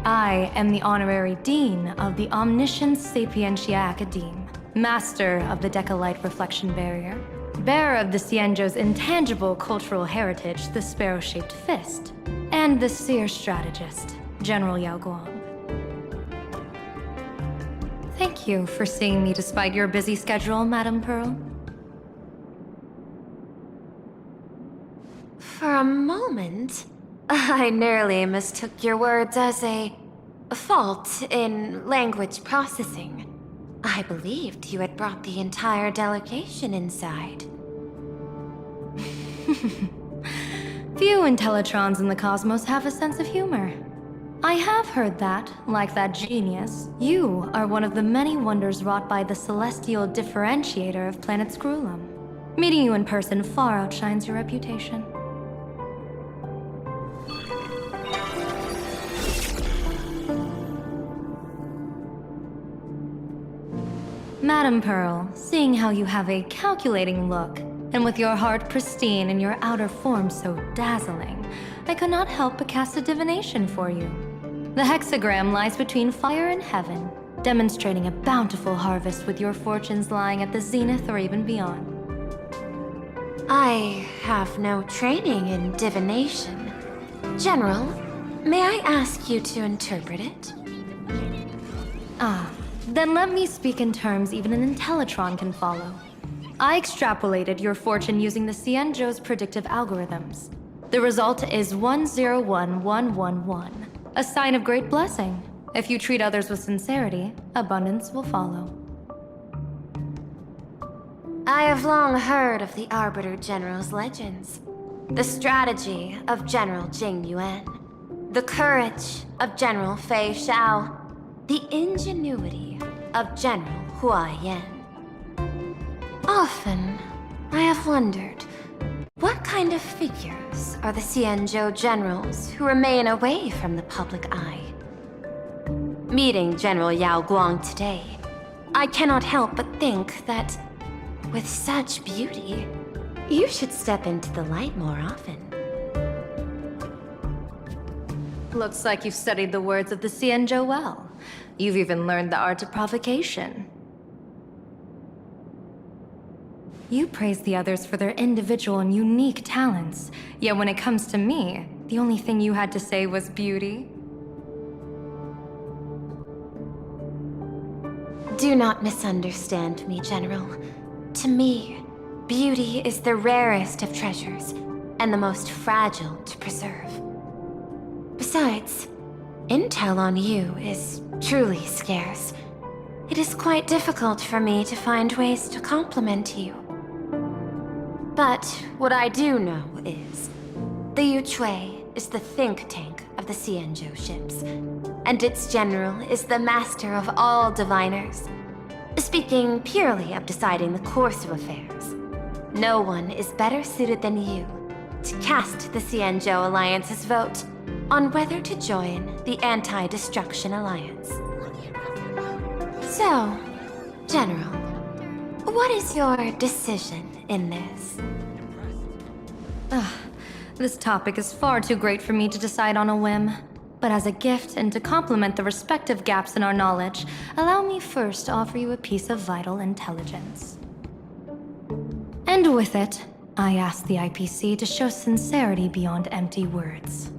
I am the Honorary Dean of the Omniscient Sapientia Academe, Master of the Decalite Reflection Barrier, bearer of the Xianzhou's intangible cultural heritage, the Sparrow-Shaped Fist, and the Seer Strategist, General Yao Guang. Thank you for seeing me despite your busy schedule, Madame Pearl. For a moment, I nearly mistook your words as a fault in language processing. I believed you had brought the entire delegation inside. Few Intellitrons in the cosmos have a sense of humor. I have heard that, like that genius, you are one of the many wonders wrought by the celestial differentiator of planet Scrulum. Meeting you in person far outshines your reputation. Madame Pearl, seeing how you have a calculating look, and with your heart pristine and your outer form so dazzling, I could not help but cast a divination for you. The hexagram lies between fire and heaven, demonstrating a bountiful harvest with your fortunes lying at the zenith or even beyond. I have no training in divination. General, may I ask you to interpret it? Then let me speak in terms even an Intellitron can follow. I extrapolated your fortune using the Xianzhou's predictive algorithms. The result is 101111, a sign of great blessing. If you treat others with sincerity, abundance will follow. I have long heard of the Arbiter General's legends. The strategy of General Jing Yuan. The courage of General Fei Xiao. The ingenuity of General Hua Yan. Often, I have wondered, what kind of figures are the Xianzhou generals who remain away from the public eye? Meeting General Yao Guang today, I cannot help but think that, with such beauty, you should step into the light more often. Looks like you've studied the words of the Xianzhou well. You've even learned the art of provocation. You praise the others for their individual and unique talents, yet when it comes to me, the only thing you had to say was beauty. Do not misunderstand me, General. To me, beauty is the rarest of treasures, and the most fragile to preserve. Besides, intel on you is truly scarce. It is quite difficult for me to find ways to compliment you. But what I do know is, the Yuchui is the think tank of the Xianzhou ships, and its general is the master of all diviners. Speaking purely of deciding the course of affairs, no one is better suited than you to cast the Xianzhou Alliance's vote on whether to join the Anti-Destruction Alliance. So, General, what is your decision in this? This topic is far too great for me to decide on a whim. But as a gift and to complement the respective gaps in our knowledge, allow me first to offer you a piece of vital intelligence. And with it, I ask the IPC to show sincerity beyond empty words.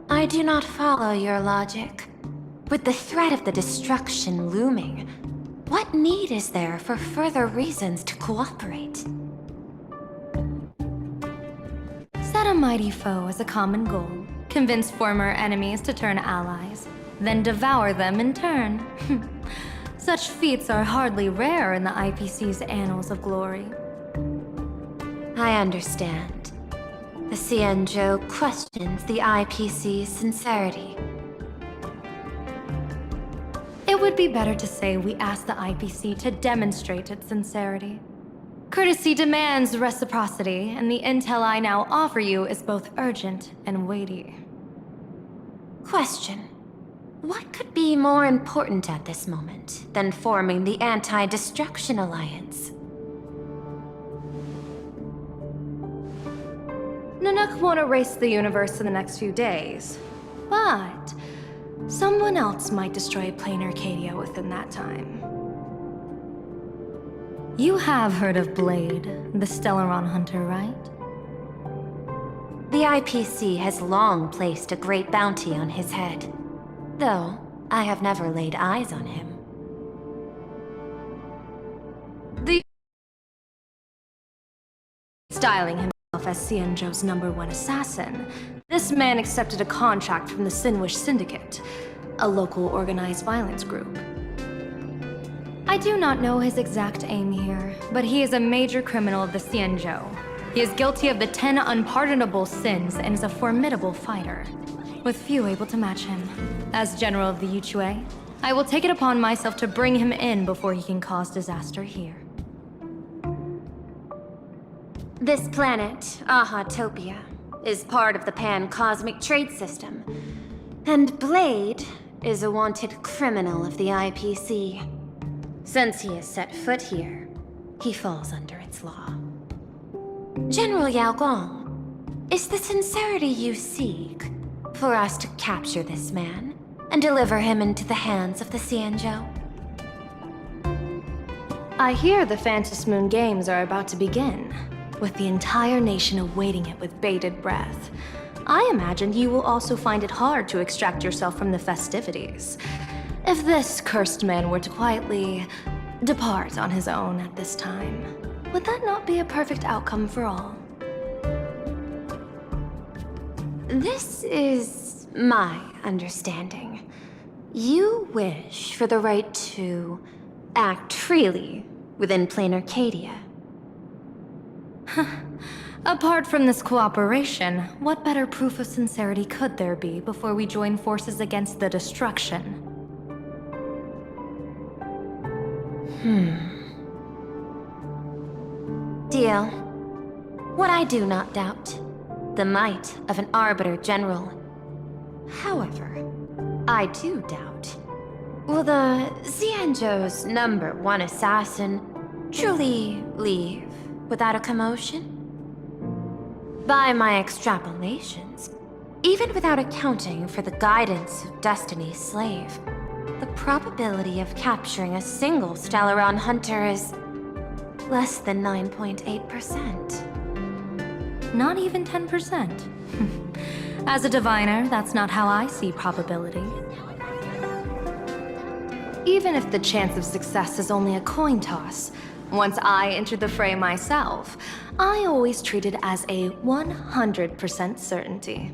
I do not follow your logic. With the threat of the destruction looming, what need is there for further reasons to cooperate? Set a mighty foe as a common goal, convince former enemies to turn allies, then devour them in turn. Such feats are hardly rare in the IPC's annals of glory. I understand. The Xianzhou questions the IPC's sincerity. It would be better to say we ask the IPC to demonstrate its sincerity. Courtesy demands reciprocity, and the intel I now offer you is both urgent and weighty. Question. What could be more important at this moment than forming the Anti-Destruction Alliance? Nanook won't erase the universe in the next few days, but Someone else might destroy planar Arcadia within that time. You have heard of Blade, the Stellaron hunter, right? The IPC has long placed a great bounty on his head, though I have never laid eyes on him. Styling himself as Xianzhou's #1 assassin, this man accepted a contract from the Sinwish Syndicate, a local organized violence group. I do not know his exact aim here, but he is a major criminal of the Xianzhou. He is guilty of the 10 unpardonable sins and is a formidable fighter, with few able to match him. As General of the Yuchue, I will take it upon myself to bring him in before he can cause disaster here. This planet, Ahatopia, is part of the pan-cosmic trade system, and Blade is a wanted criminal of the IPC. Since he has set foot here, he falls under its law. General Yao Guang, is the sincerity you seek for us to capture this man and deliver him into the hands of the Xianzhou? I hear the Phantom Moon Games are about to begin, with the entire nation awaiting it with bated breath. I imagine you will also find it hard to extract yourself from the festivities. If this cursed man were to quietly depart on his own at this time, would that not be a perfect outcome for all? This is my understanding. You wish for the right to act freely within planar Arcadia. Apart from this cooperation, what better proof of sincerity could there be before we join forces against the destruction? Deal. What I do not doubt, the might of an Arbiter General. However, I do doubt, will the Xianzhou's #1 assassin truly leave without a commotion? By my extrapolations, even without accounting for the guidance of Destiny's slave, the probability of capturing a single Stellaron hunter is less than 9.8%. Not even 10%. As a diviner, that's not how I see probability. Even if the chance of success is only a coin toss, once I entered the fray myself, I always treat it as a 100% certainty.